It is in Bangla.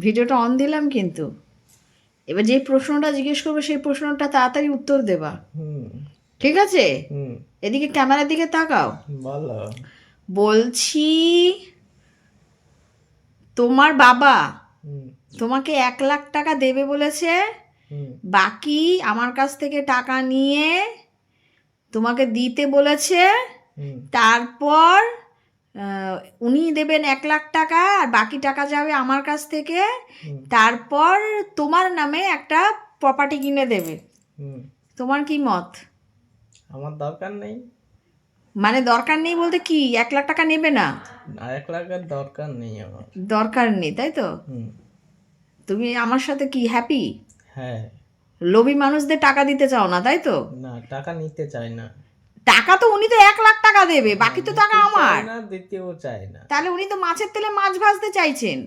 ভিডিওটা অন দিলাম কিন্তু এবার যে প্রশ্নটা জিজ্ঞেস করবে সেই প্রশ্নটা তাড়াতাড়ি উত্তর দেবা, ঠিক আছে? এদিকে ক্যামেরার দিকে তাকাও। বলো। বলছি তোমার বাবা তোমাকে 1,00,000 টাকা দেবে বলেছে, বাকি আমার কাছ থেকে টাকা নিয়ে তোমাকে দিতে বলেছে। তারপর উনি দেবেন 1,00,000 টাকা আর বাকি টাকা যাবে আমার কাছ থেকে। তারপর তোমার নামে একটা প্রপার্টি কিনে দেবে। তোমার কি মত? আমার দরকার নেই। মানে দরকার নেই বলতে কি 1,00,000 টাকা নেবে না? 1,00,000 দরকার নেই আমার। দরকার নেই, তাই তো? তুমি আমার সাথে কি হ্যাপি? হ্যাঁ। লোভী মানুষদের টাকা দিতে চাও না, তাই তো? না, টাকা নিতে চাই না। টাকা তো উনি তো 1,00,000 টাকা দেবে, বাকি তো টাকা আমার। না, দিতেও চাই না। তাহলে উনি তো মাছের তেলে মাছ ভাজতে চাইছেন।